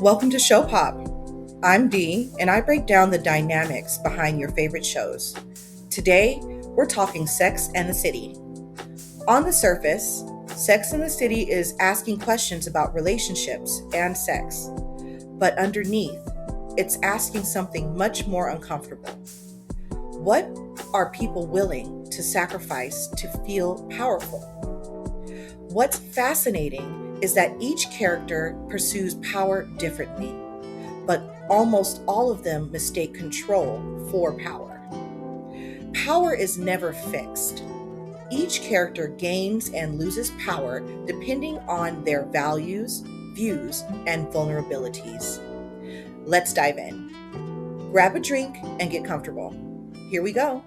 Welcome to Show Pop. I'm Dee, and I break down the dynamics behind your favorite shows. Today, we're talking Sex and the City. On the surface, Sex and the City is asking questions about relationships and sex. But underneath, it's asking something much more uncomfortable. What are people willing to sacrifice to feel powerful? What's fascinating is that each character pursues power differently, but almost all of them mistake control for power. Power is never fixed. Each character gains and loses power depending on their values, views, and vulnerabilities. Let's dive in. Grab a drink and get comfortable. Here we go.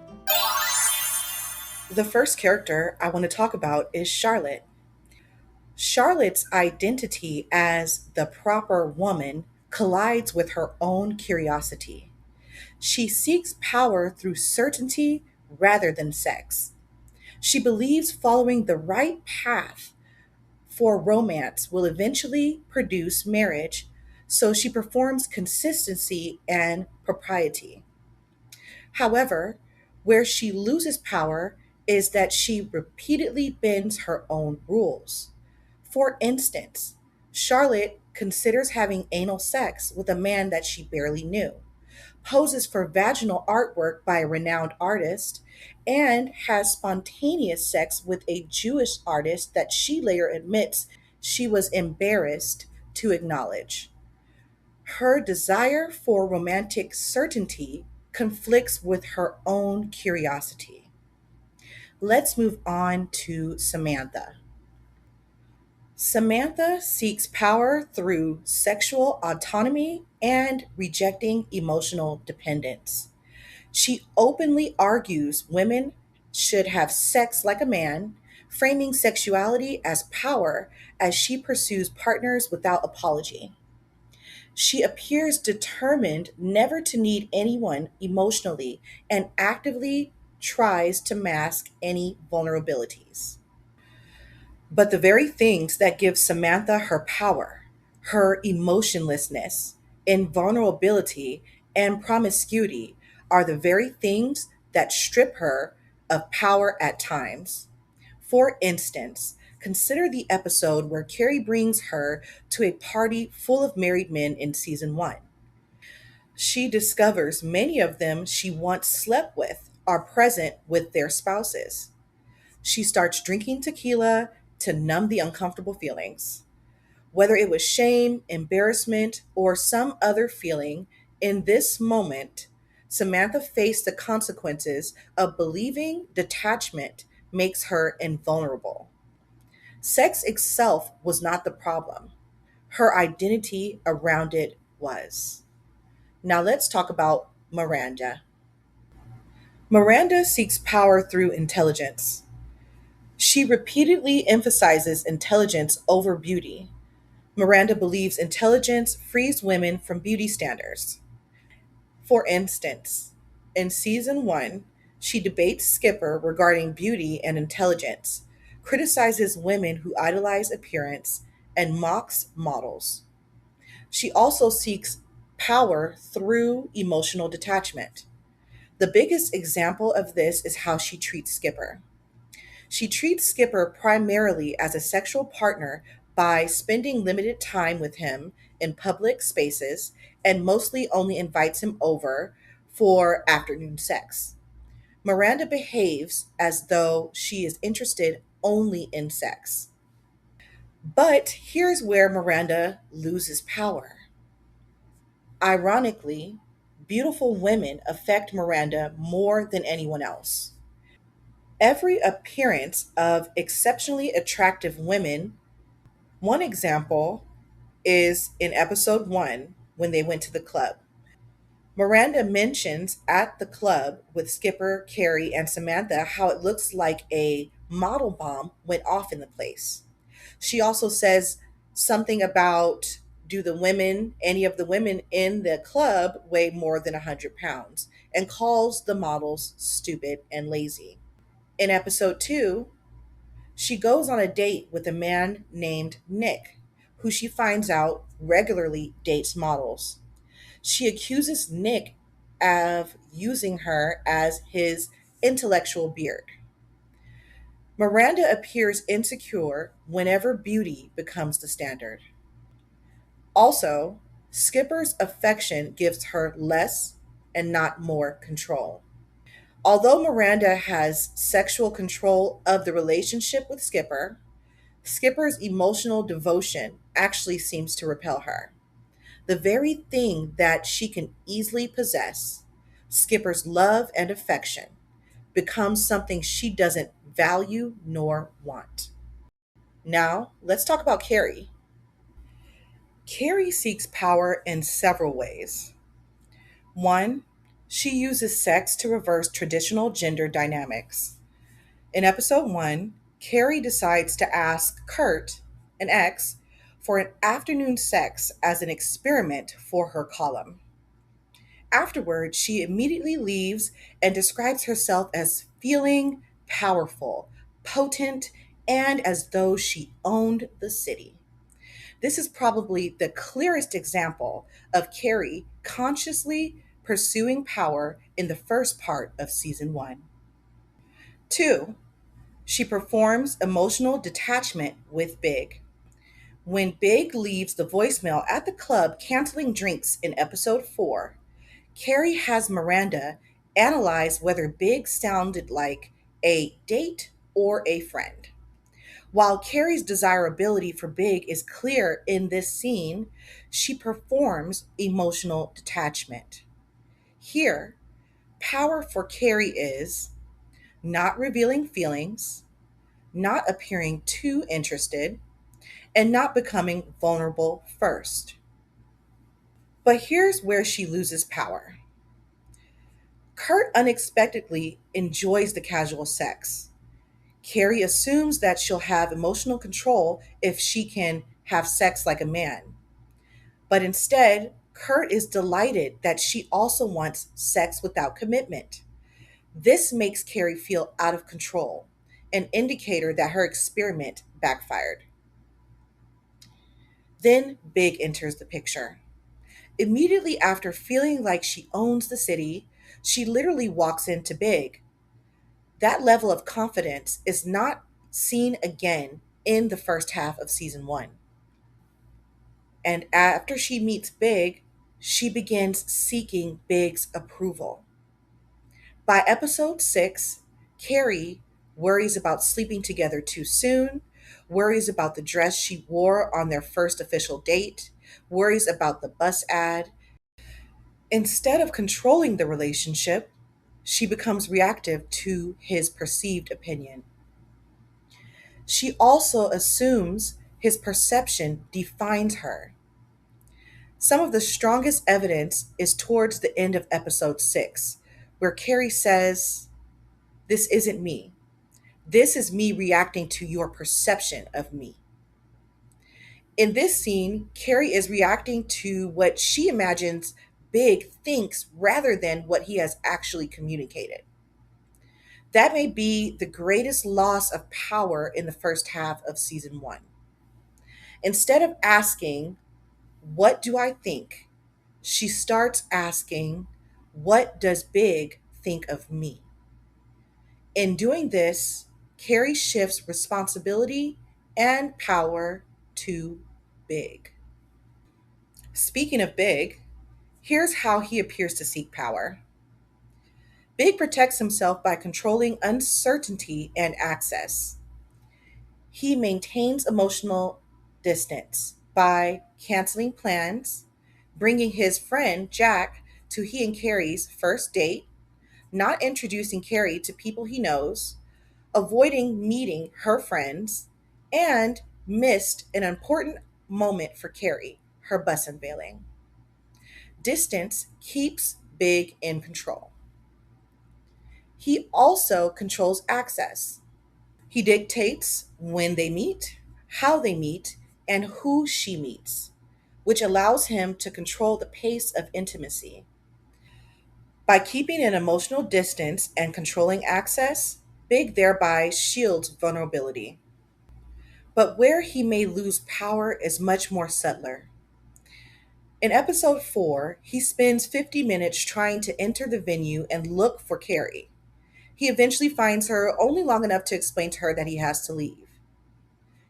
The first character I want to talk about is Charlotte. Charlotte's identity as the proper woman collides with her own curiosity. She seeks power through certainty rather than sex. She believes following the right path for romance will eventually produce marriage, so she performs consistency and propriety. However, where she loses power is that she repeatedly bends her own rules. For instance, Charlotte considers having anal sex with a man that she barely knew, poses for vaginal artwork by a renowned artist, and has spontaneous sex with a Jewish artist that she later admits she was embarrassed to acknowledge. Her desire for romantic certainty conflicts with her own curiosity. Let's move on to Samantha. Samantha seeks power through sexual autonomy and rejecting emotional dependence. She openly argues women should have sex like a man, framing sexuality as power as she pursues partners without apology. She appears determined never to need anyone emotionally and actively tries to mask any vulnerabilities. But the very things that give Samantha her power, her emotionlessness, invulnerability, and promiscuity are the very things that strip her of power at times. For instance, consider the episode where Carrie brings her to a party full of married men in season 1. She discovers many of them she once slept with are present with their spouses. She starts drinking tequila to numb the uncomfortable feelings. Whether it was shame, embarrassment, or some other feeling, in this moment, Samantha faced the consequences of believing detachment makes her invulnerable. Sex itself was not the problem, her identity around it was. Now let's talk about Miranda. Miranda seeks power through intelligence. She repeatedly emphasizes intelligence over beauty. Miranda believes intelligence frees women from beauty standards. For instance, in season 1, she debates Skipper regarding beauty and intelligence, criticizes women who idolize appearance, and mocks models. She also seeks power through emotional detachment. The biggest example of this is how she treats Skipper. She treats Skipper primarily as a sexual partner by spending limited time with him in public spaces and mostly only invites him over for afternoon sex. Miranda behaves as though she is interested only in sex. But here's where Miranda loses power. Ironically, beautiful women affect Miranda more than anyone else. Every appearance of exceptionally attractive women. One example is in episode 1 when they went to the club. Miranda mentions at the club with Skipper, Carrie, and Samantha how it looks like a model bomb went off in the place. She also says something about, do any of the women in the club weigh more than 100 pounds, and calls the models stupid and lazy. In episode 2, she goes on a date with a man named Nick, who she finds out regularly dates models. She accuses Nick of using her as his intellectual beard. Miranda appears insecure whenever beauty becomes the standard. Also, Skipper's affection gives her less and not more control. Although Miranda has sexual control of the relationship with Skipper, Skipper's emotional devotion actually seems to repel her. The very thing that she can easily possess, Skipper's love and affection, becomes something she doesn't value nor want. Now, let's talk about Carrie. Carrie seeks power in several ways. One, she uses sex to reverse traditional gender dynamics. In episode 1, Carrie decides to ask Kurt, an ex, for an afternoon sex as an experiment for her column. Afterward, she immediately leaves and describes herself as feeling powerful, potent, and as though she owned the city. This is probably the clearest example of Carrie consciously pursuing power in the first part of season 1. 2. She performs emotional detachment with Big. When Big leaves the voicemail at the club canceling drinks in episode 4, Carrie has Miranda analyze whether Big sounded like a date or a friend. While Carrie's desirability for Big is clear in this scene, she performs emotional detachment. Here, power for Carrie is not revealing feelings, not appearing too interested, and not becoming vulnerable first. But here's where she loses power. Kurt unexpectedly enjoys the casual sex. Carrie assumes that she'll have emotional control if she can have sex like a man. But instead, Kurt is delighted that she also wants sex without commitment. This makes Carrie feel out of control, an indicator that her experiment backfired. Then Big enters the picture. Immediately after feeling like she owns the city, she literally walks into Big. That level of confidence is not seen again in the first half of season 1. And after she meets Big, she begins seeking Big's approval. By episode 6, Carrie worries about sleeping together too soon, worries about the dress she wore on their first official date, worries about the bus ad. Instead of controlling the relationship, she becomes reactive to his perceived opinion. She also assumes his perception defines her. Some of the strongest evidence is towards the end of episode 6, where Carrie says, "This isn't me. This is me reacting to your perception of me." In this scene, Carrie is reacting to what she imagines Big thinks rather than what he has actually communicated. That may be the greatest loss of power in the first half of season 1. Instead of asking, "What do I think?" she starts asking, "What does Big think of me?" In doing this, Carrie shifts responsibility and power to Big. Speaking of Big, here's how he appears to seek power. Big protects himself by controlling uncertainty and access. He maintains emotional distance by canceling plans, bringing his friend Jack to he and Carrie's first date, not introducing Carrie to people he knows, avoiding meeting her friends, and missed an important moment for Carrie, her bus unveiling. Distance keeps Big in control. He also controls access. He dictates when they meet, how they meet, and who she meets, which allows him to control the pace of intimacy. By keeping an emotional distance and controlling access, Big thereby shields vulnerability. but where he may lose power is much more subtler. In episode 4, he spends 50 minutes trying to enter the venue and look for Carrie. He eventually finds her only long enough to explain to her that he has to leave.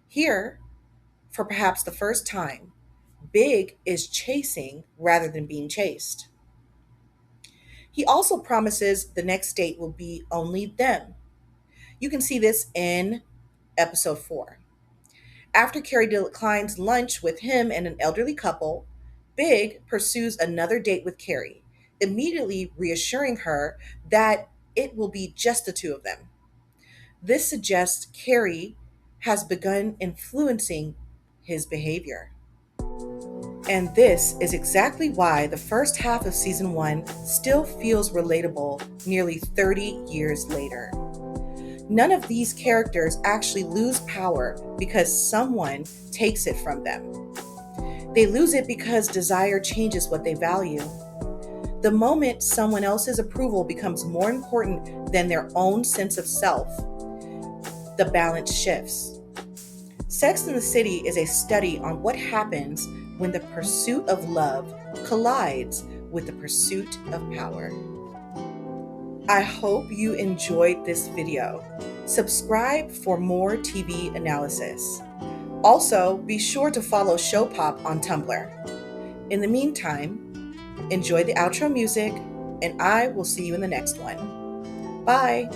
Here, for perhaps the first time, Big is chasing rather than being chased. He also promises the next date will be only them. You can see this in episode 4. After Carrie declines lunch with him and an elderly couple, Big pursues another date with Carrie, immediately reassuring her that it will be just the two of them. This suggests Carrie has begun influencing his behavior. And this is exactly why the first half of season 1 still feels relatable nearly 30 years later. None of these characters actually lose power because someone takes it from them. They lose it because desire changes what they value. The moment someone else's approval becomes more important than their own sense of self, the balance shifts. Sex and the City is a study on what happens when the pursuit of love collides with the pursuit of power. I hope you enjoyed this video. Subscribe for more TV analysis. Also, be sure to follow Showpop on Tumblr. In the meantime, enjoy the outro music, and I will see you in the next one. Bye!